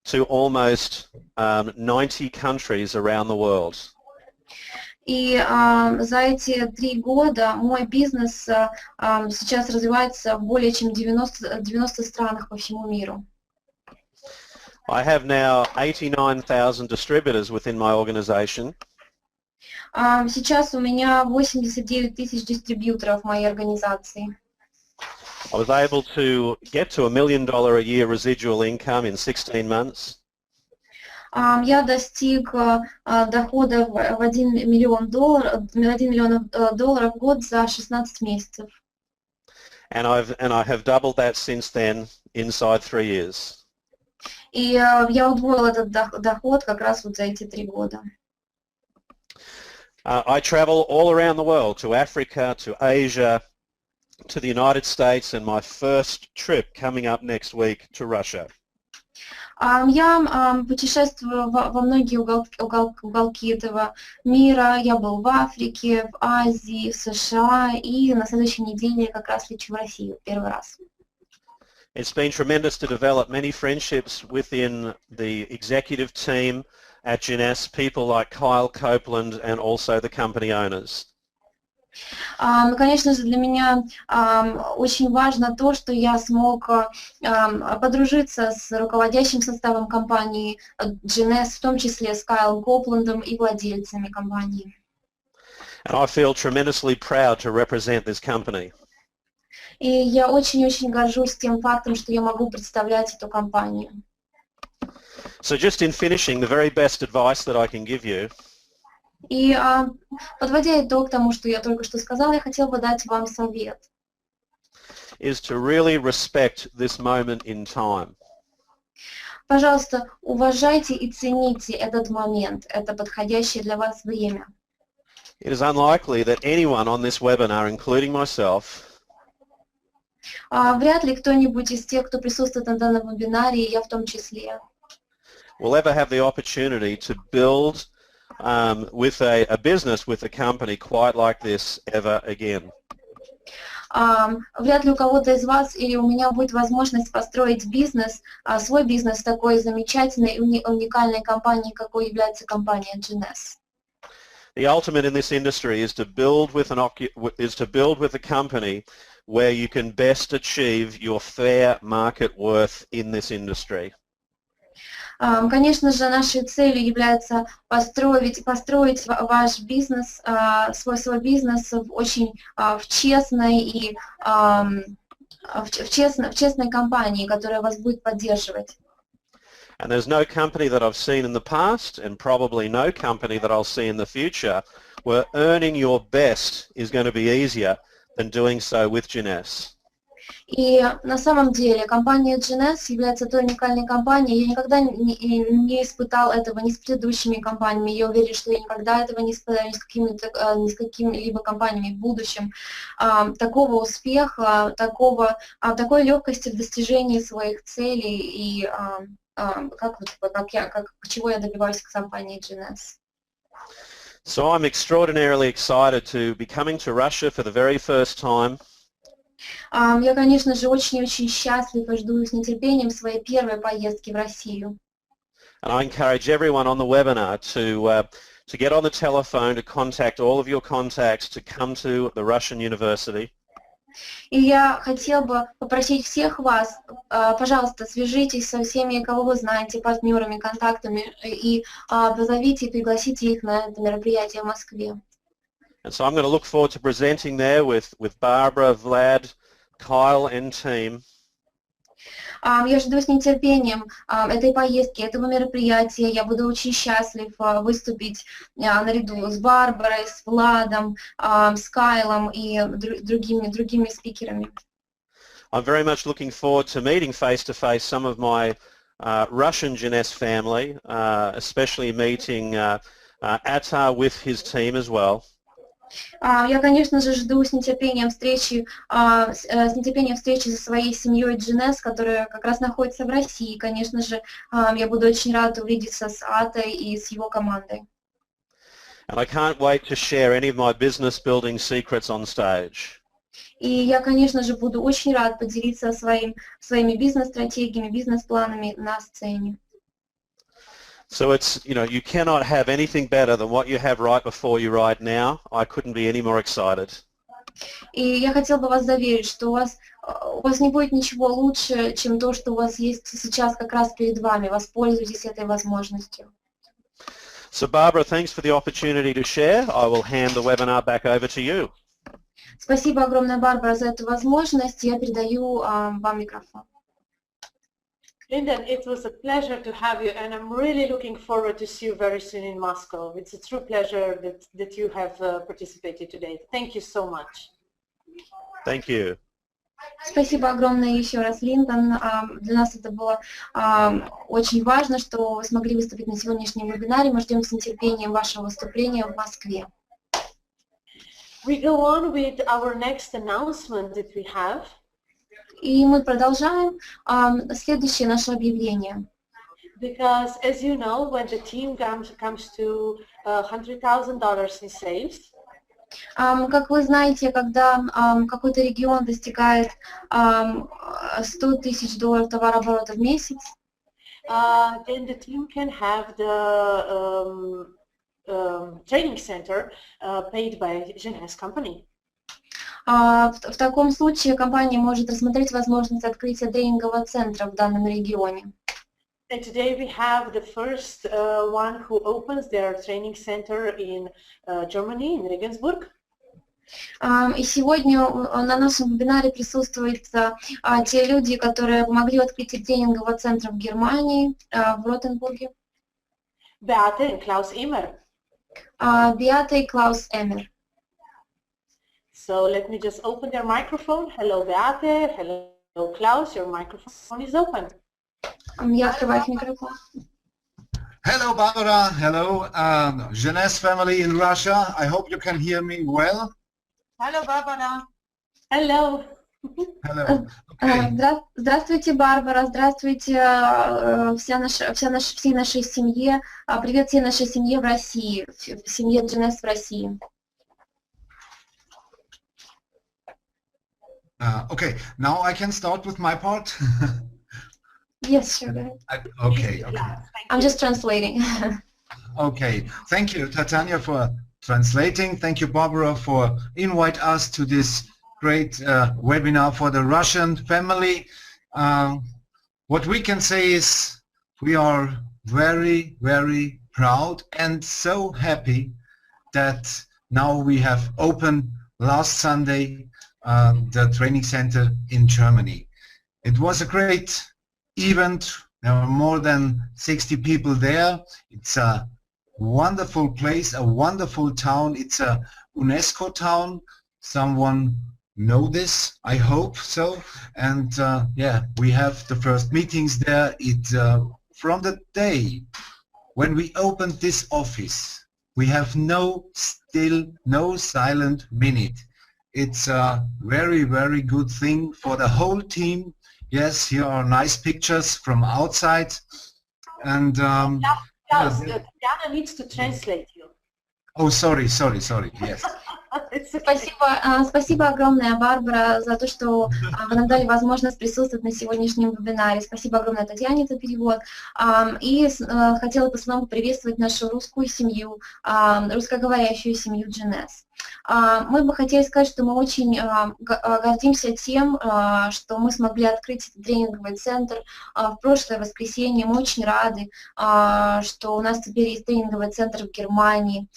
Speaker 4: to almost 90 countries around the world.
Speaker 2: И за эти 3 года мой бизнес сейчас развивается в более чем 90 странах по всему миру.
Speaker 4: I have now 89,000 distributors within my organization.
Speaker 2: Сейчас у меня 89 тысяч дистрибьюторов в моей организации.
Speaker 4: I was able to get to $1 million a year residual income in 16 months.
Speaker 2: Я достиг дохода в $1 миллион в год за 16 месяцев.
Speaker 4: And I have doubled that since then inside 3 years.
Speaker 2: И я удвоил этот доход как раз вот за эти 3 года.
Speaker 4: I travel all around the world, to Africa, to Asia, to the United States, and my first trip coming up next week to Russia.
Speaker 2: Я путешествую во многие уголки этого мира. Я был в Африке, в Азии, в США, и на следующей неделе как раз лечу в Россию первый раз.
Speaker 4: It's been tremendous to develop many friendships within the executive team at Jeunesse, people like Kyle Copeland and also the company owners.
Speaker 2: Конечно же, для меня очень важно то, что я смог подружиться с руководящим составом компании Jeunesse, в том числе с Кайлом Копландом и владельцами компании.
Speaker 4: And I feel tremendously proud to represent this company.
Speaker 2: И я очень-очень горжусь тем фактом, что я могу представлять эту компанию.
Speaker 4: So just in finishing, the very best advice that I can give you
Speaker 2: И подводя итог тому, что я только что сказала, я хотела бы дать вам совет.
Speaker 4: is to really respect this moment in time.
Speaker 2: Пожалуйста, уважайте и цените этот момент, это подходящее для вас время.
Speaker 4: It is unlikely that anyone on this webinar, including myself,
Speaker 2: Вряд ли кто-нибудь из тех, кто присутствует на данном вебинаре, и я в том числе,
Speaker 4: will ever have the opportunity to build with a business with a company quite like this ever again.
Speaker 2: Вряд ли у кого-то из вас или у меня будет возможность построить бизнес, свой бизнес такой замечательной и уникальной компанией, какой является компания Jeunesse.
Speaker 4: The ultimate in this industry is to build with a company where you can best achieve your fair market worth in this industry.
Speaker 2: Конечно же, нашей целью является построить ваш бизнес, свой бизнес в честной и в честной компании, которая вас будет поддерживать.
Speaker 4: And there's no company that I've seen in the past, and probably no company that I'll see in the future, where earning your best is going to be easier than doing so with Jeunesse.
Speaker 2: И на самом деле компания Jeunesse является той уникальной компанией. Я никогда не испытал этого ни с предыдущими компаниями. Я уверен, что я никогда этого не испытаю ни с какими-либо компаниями в будущем. Такого успеха, такой легкости в достижении своих целей и чего я добиваюсь в компании Jeunesse.
Speaker 4: So I'm extraordinarily excited to be coming to Russia for the very first time.
Speaker 2: Я, конечно же, очень-очень счастлив и жду с нетерпением своей первой поездки в Россию.
Speaker 4: And I encourage everyone on the webinar to get on the telephone, to contact all of your contacts, to come to the Russian University.
Speaker 2: И я хотел бы попросить всех вас, пожалуйста, свяжитесь со всеми, кого вы знаете, партнерами, контактами, и позовите и пригласите их на это мероприятие в Москве.
Speaker 4: And so I'm going to look forward to presenting there with Barbara, Vlad, Kyle and team.
Speaker 2: Я жду с нетерпением этой поездки, этого мероприятия. Я буду очень счастлив выступить наряду с Барбарой, с Владом, с Кайлом и другими спикерами.
Speaker 4: I'm very much looking forward to meeting face-to-face some of my Russian Jeunesse family, especially meeting Atar with his team as well.
Speaker 2: Я, конечно же, жду с нетерпением встречи со своей семьей Jeunesse, которая как раз находится в России. Конечно же, я буду очень рада увидеться с Атой и с его командой.
Speaker 4: And I can't wait to share any of my business building secrets on stage.
Speaker 2: И я, конечно же, буду очень рад поделиться своими бизнес-стратегиями, бизнес-планами на сцене.
Speaker 4: So it's, you cannot have anything better than what you have right before you right now. I couldn't be any more excited.
Speaker 2: И я хотела бы вас заверить, что у вас не будет ничего лучше, чем то, что у вас есть сейчас как раз перед вами. Воспользуйтесь этой возможностью.
Speaker 4: So Barbara, thanks for the opportunity to share. I will hand the webinar back over to you.
Speaker 2: Спасибо огромное, Барбара, за эту возможность. Я передаю вам микрофон.
Speaker 1: Lyndon, it was a pleasure to have you, and I'm really looking forward to see you very soon in Moscow. It's a true pleasure that you have participated today. Thank you so much.
Speaker 4: Thank you.
Speaker 2: Спасибо огромное еще раз, Линдон. Для нас это было очень важно, что вы смогли выступить на сегодняшнем вебинаре. Мы ждем с нетерпением вашего выступления в Москве.
Speaker 1: We go on with our next announcement that we have.
Speaker 2: И мы продолжаем следующее наше объявление.
Speaker 1: Because, as you know, when the team comes to $100,000 in sales,
Speaker 2: как вы знаете, когда какой-то регион достигает $100 тысяч товарооборота в месяц,
Speaker 1: then the team can have the training center paid by Jeunesse company.
Speaker 2: В таком случае компания может рассмотреть возможность открытия тренингового центра в данном регионе.
Speaker 1: And today we have the first one who opens their training center in Germany, in Regensburg.
Speaker 2: И сегодня на нашем вебинаре присутствуют те люди, которые помогли открытию тренингового центра в Германии, в Ротенбурге.
Speaker 1: Beate and Klaus Immer.
Speaker 2: Beate и Klaus Emmer.
Speaker 1: So let me just open their microphone. Hello, Beate. Hello, Klaus. Your microphone is open.
Speaker 2: Я открываю их микрофон.
Speaker 5: Hello, Barbara. Hello, Jeunesse family in Russia. I hope you can hear me well.
Speaker 1: Hello, Barbara. Hello.
Speaker 5: Hello. Okay.
Speaker 2: Здравствуйте, Барбара. Здравствуйте всей нашей семье. Привет всей нашей семье в России, в семье Jeunesse в России.
Speaker 5: Okay, now I can start with my part.
Speaker 2: Yes, sure.
Speaker 5: Okay.
Speaker 2: I'm just translating.
Speaker 5: Okay, thank you, Tatiana, for translating. Thank you, Barbara, for invite us to this great webinar for the Russian family. What we can say is we are very, very proud and so happy that now we have opened last Sunday the training center in Germany. It was a great event. There were more than 60 people there. It's a wonderful place, a wonderful town. It's a UNESCO town. Someone know this? I hope so. And yeah, we have the first meetings there. From the day when we opened this office, we have no silent minute. It's a very, very good thing for the whole team. Yes, here are nice pictures from outside. And
Speaker 1: Klaus, Diana needs to translate you.
Speaker 5: Oh, sorry, yes.
Speaker 2: Спасибо огромное, Барбара, за то, что вы нам дали возможность присутствовать на сегодняшнем вебинаре. Спасибо огромное Татьяне за перевод. И хотела бы снова приветствовать нашу русскую семью, русскоговорящую семью Jeunesse. Мы бы хотели сказать, что мы очень гордимся тем, что мы смогли открыть этот тренинговый центр в прошлое воскресенье. Мы очень рады, что у нас теперь есть тренинговый центр в Германии.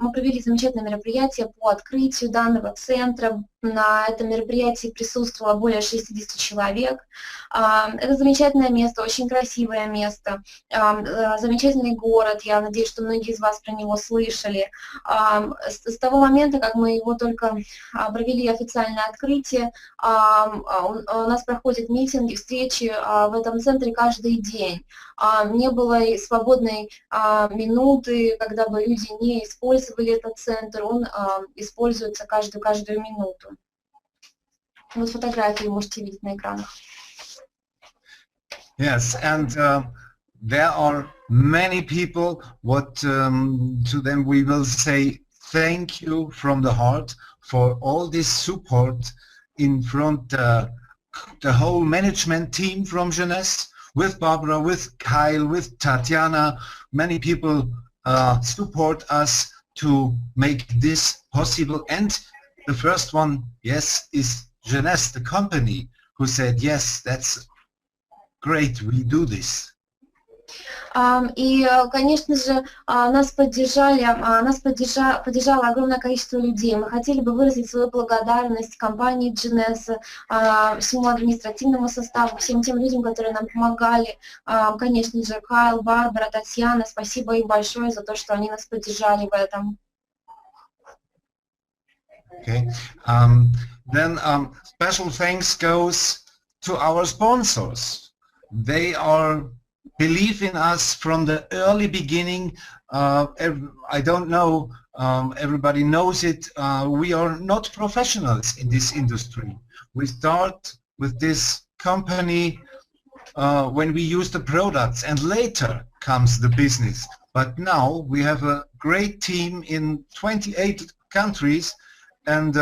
Speaker 2: Мы провели замечательное мероприятие по открытию данного центра. На этом мероприятии присутствовало более 60 человек. Это замечательное место, очень красивое место, замечательный город. Я надеюсь, что многие из вас про него слышали. С того момента, как мы его только провели официальное открытие, у нас проходят митинги, встречи в этом центре каждый день. Не было и свободной минуты, когда бы люди не использовали этот центр. Он используется каждую минуту. Вот фотографии можете видеть на экранах.
Speaker 5: Yes, and there are many people. What to them we will say thank you from the heart for all this support in front the whole management team from Jeunesse, with Barbara, with Kyle, with Tatiana. Many people support us to make this possible, and the first one, yes, is Jeunesse, the company, who said, yes, that's great, we do this.
Speaker 2: И, конечно же, нас поддержало огромное количество людей. Мы хотели бы выразить свою благодарность компании Jeunesse, всему административному составу, всем тем людям, которые нам помогали. Конечно же, Кайл, Барбара, Татьяна, спасибо им большое за то, что они нас поддержали в этом.
Speaker 5: Okay. Then special thanks goes to our sponsors. They believe in us from the early beginning. I don't know, everybody knows it. We are not professionals in this industry. We start with this company when we use the products, and later comes the business. But now we have a great team in 28 countries, and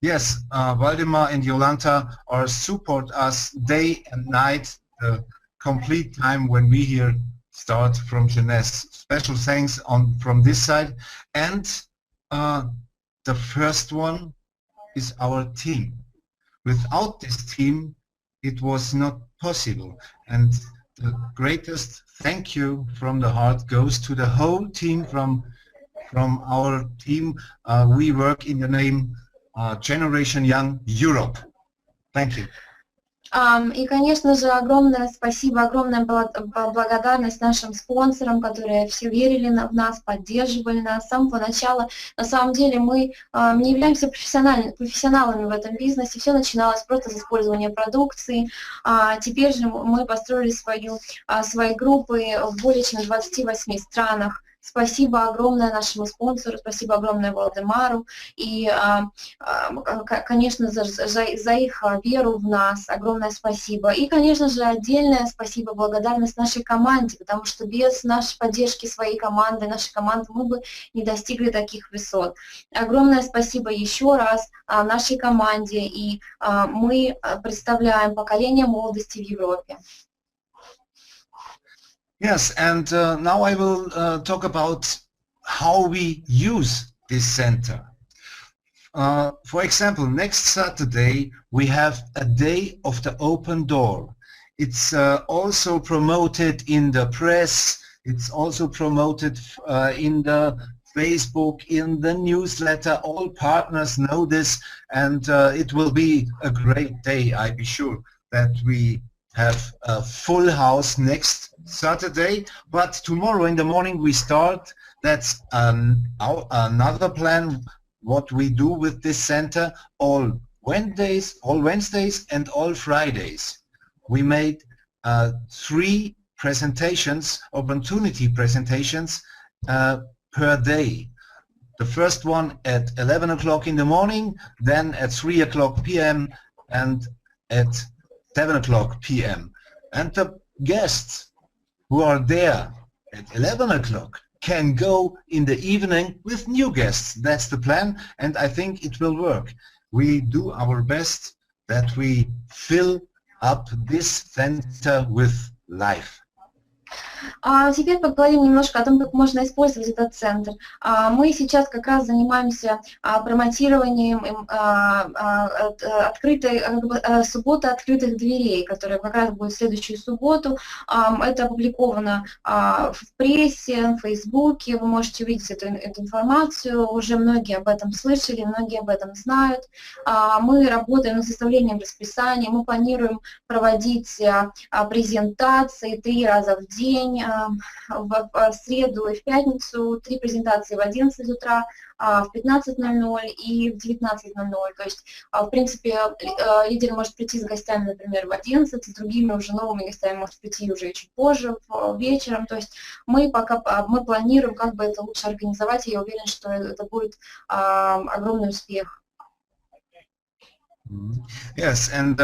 Speaker 5: yes, Waldemar and Jolanta support us day and night, the complete time when we here start from Jeunesse. Special thanks from this side. And the first one is our team. Without this team, it was not possible. And the greatest thank you from the heart goes to the whole team from our team. We work in the name Generation Young Europe. Thank you.
Speaker 2: И, конечно же, огромное спасибо, огромная благодарность нашим спонсорам, которые все верили в нас, поддерживали нас с самого начала. На самом деле мы не являемся профессионалами в этом бизнесе, все начиналось просто с использования продукции. Теперь же мы построили свои группы в более чем 28 странах. Спасибо огромное нашему спонсору, спасибо огромное Валдемару и, конечно, за их веру в нас огромное спасибо. И, конечно же, отдельное спасибо, благодарность нашей команде, потому что без нашей поддержки своей команды, нашей команды, мы бы не достигли таких высот. Огромное спасибо еще раз нашей команде, и мы представляем поколение молодости в Европе.
Speaker 5: Yes, and now I will talk about how we use this center. For example, next Saturday we have a day of the open door. It's also promoted in the press, it's also promoted in the Facebook, in the newsletter. All partners know this, and it will be a great day, I be sure, that we have a full house next Saturday, but tomorrow in the morning we start. That's another plan, what we do with this center, all Wednesdays and all Fridays. We made 3 presentations, opportunity presentations per day. The first one at 11 o'clock in the morning, then at 3 o'clock p.m. and at 7 o'clock p.m. And the guests who are there at 11 o'clock can go in the evening with new guests. That's the plan, and I think it will work. We do our best that we fill up this center with life.
Speaker 2: Теперь поговорим немножко о том, как можно использовать этот центр. Мы сейчас как раз занимаемся промотированием субботы открытых дверей, которая как раз будет в следующую субботу. Это опубликовано в прессе, в Фейсбуке, вы можете увидеть эту информацию, уже многие об этом слышали, многие об этом знают. Мы работаем над составлением расписания, мы планируем проводить презентации 3 раза в день, в среду и в пятницу, 3 презентации в 11 утра, в 15:00 и в 19:00. То есть, в принципе, лидер может прийти с гостями, например, в 11, с другими уже новыми гостями может прийти уже чуть позже, вечером. То есть мы планируем, как бы это лучше организовать, и я уверена, что это будет огромный успех.
Speaker 5: Yes, and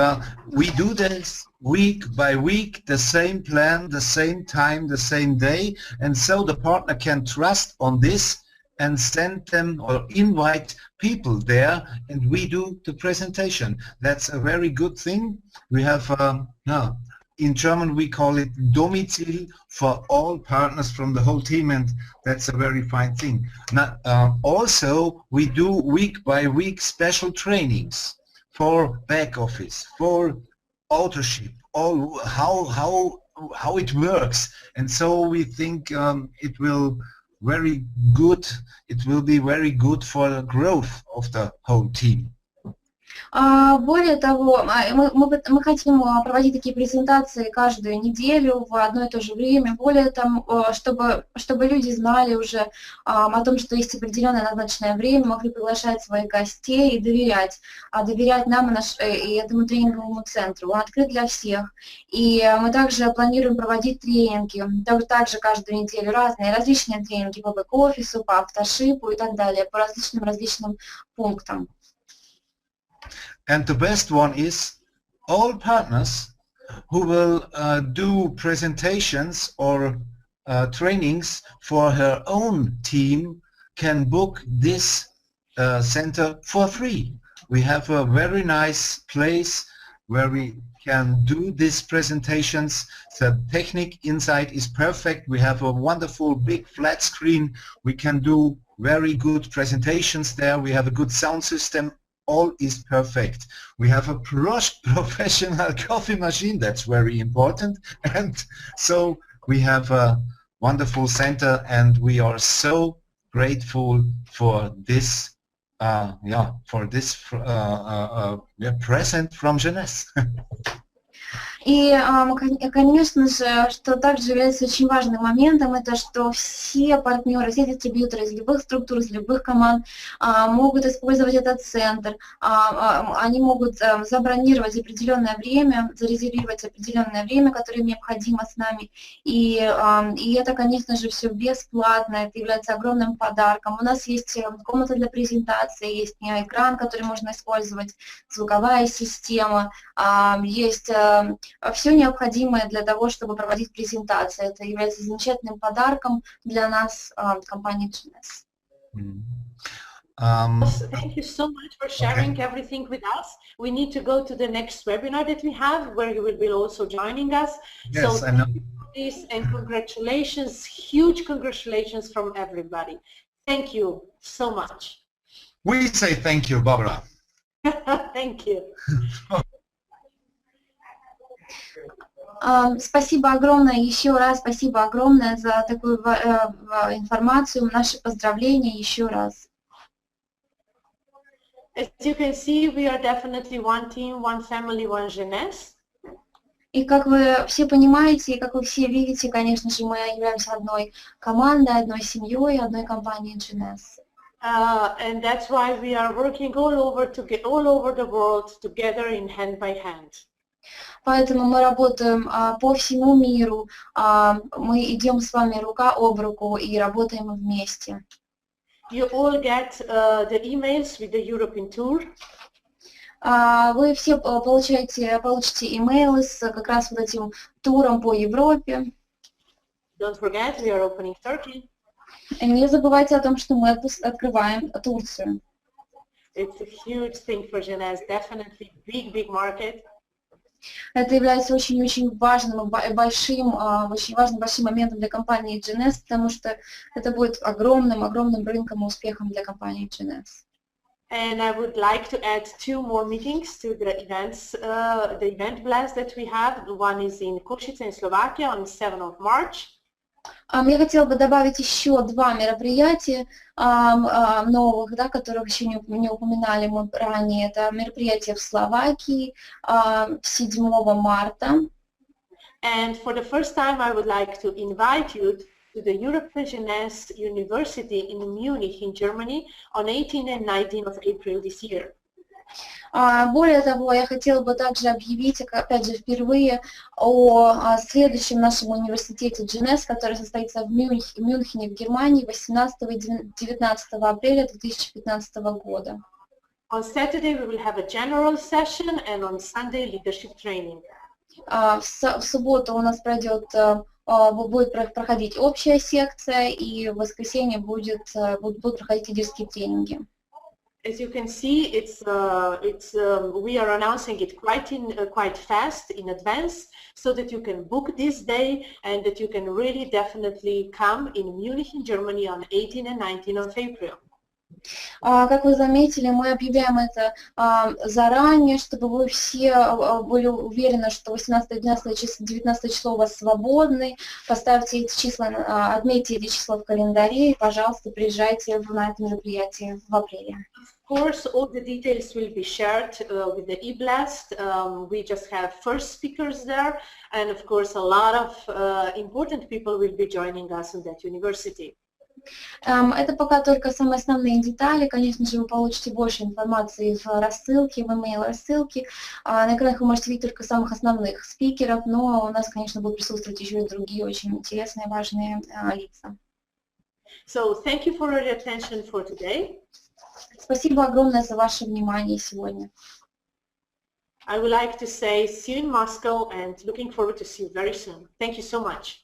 Speaker 5: we do this week by week, the same plan, the same time, the same day, and so the partner can trust on this and send them or invite people there, and we do the presentation. That's a very good thing. We have, in German we call it Domizil for all partners from the whole team, and that's a very fine thing. Now, also, we do week by week special trainings for back office, for authorship, all how it works, and so we think it will be very good for the growth of the whole team.
Speaker 2: Более того, мы хотим проводить такие презентации каждую неделю в одно и то же время. Более того, чтобы люди знали уже о том, что есть определенное назначенное время, могли приглашать своих гостей и доверять нам и этому тренинговому центру. Он открыт для всех. И мы также планируем проводить тренинги, также каждую неделю различные тренинги по бэк-офису, по автошипу и так далее, по различным пунктам.
Speaker 5: And the best one is all partners who will do presentations or trainings for her own team can book this center for free. We have a very nice place where we can do these presentations. The technique inside is perfect. We have a wonderful big flat screen. We can do very good presentations there. We have a good sound system. All is perfect. We have a professional coffee machine, that's very important, and so we have a wonderful center, and we are so grateful for this present from Jeunesse.
Speaker 2: И, конечно же, что также является очень важным моментом, это что все партнеры, все дистрибьюторы из любых структур, из любых команд могут использовать этот центр, они могут забронировать определенное время, зарезервировать определенное время, которое необходимо с нами, и это, конечно же, все бесплатно, это является огромным подарком. У нас есть комната для презентации, есть экран, который можно использовать, звуковая система, есть все необходимое для того, чтобы проводить презентации. Это является замечательным подарком для нас, компании Jeunesse.
Speaker 1: Thank you so much for sharing everything with us. We need to go to the next webinar that we have, where you will be also joining us.
Speaker 5: Yes,
Speaker 1: so
Speaker 5: I know.
Speaker 1: This and congratulations, huge congratulations from everybody. Thank you so much.
Speaker 5: We say thank you, Barbara.
Speaker 1: Thank you.
Speaker 2: Спасибо огромное, еще раз спасибо огромное за такую информацию, наши поздравления еще раз.
Speaker 1: As you can see, we are definitely one team, one family, one Jeunesse.
Speaker 2: И как вы все понимаете, и как вы все видите, конечно же, мы являемся одной командой, одной семьей, одной компанией Jeunesse.
Speaker 1: And that's why we are working all over the world together in hand by hand.
Speaker 2: Поэтому мы работаем по всему миру, мы идем с вами рука об руку и работаем вместе.
Speaker 1: You all get the emails with the European tour.
Speaker 2: Вы все получите имейлы с как раз вот этим туром по Европе.
Speaker 1: Don't forget, we are opening Turkey.
Speaker 2: И не забывайте о том, что мы открываем Турцию.
Speaker 1: It's a huge thing for Jeunesse, definitely big market.
Speaker 2: Это является очень-очень важным и большим, очень важным большим моментом для компании Jeunesse, потому что это будет огромным рынком и успехом для компании Jeunesse.
Speaker 1: And I would like to add 2 more meetings to the event blast that we have. One is in Košice in Slovakia on 7th of March.
Speaker 2: Я хотела бы добавить еще 2 мероприятия новых, да, которых еще не упоминали мы ранее. Это мероприятие в Словакии 7 марта.
Speaker 1: And for the first time, I would like to invite you to the European Jeunesse University in Munich in Germany on 18 and 19 of April this year.
Speaker 2: Более того, я хотела бы также объявить, опять же, впервые о следующем нашем университете Jeunesse, который состоится в Мюнхене, в Германии 18 и 19 апреля 2015 года.
Speaker 1: On Saturday, we will have a general session, and on Sunday, leadership training.
Speaker 2: В субботу у нас будет проходить общая секция, и в воскресенье будут проходить лидерские тренинги.
Speaker 1: As you can see, we are announcing it quite fast in advance, so that you can book this day and that you can really definitely come in Munich in Germany on 18 and 19 of April.
Speaker 2: Как вы заметили, мы объявляем это заранее, чтобы вы все были уверены, что 18, 19 число у вас свободны. Поставьте эти числа, отметьте эти числа в календаре и, пожалуйста, приезжайте на это мероприятие в апреле.
Speaker 1: Of course, all the details will be shared with the e-blast. We just have first speakers there, and of course, a lot of important people will be joining us in that university.
Speaker 2: Это пока только самые основные детали. Конечно же, вы получите больше информации в рассылке, в email-рассылке. На экранах вы можете видеть только самых основных спикеров, но у нас, конечно, будут присутствовать еще и другие очень интересные, важные лица.
Speaker 1: So, thank you for your attention for today.
Speaker 2: Спасибо огромное за ваше внимание сегодня.
Speaker 1: I would like to say see you in Moscow and looking forward to see you very soon. Thank you so much.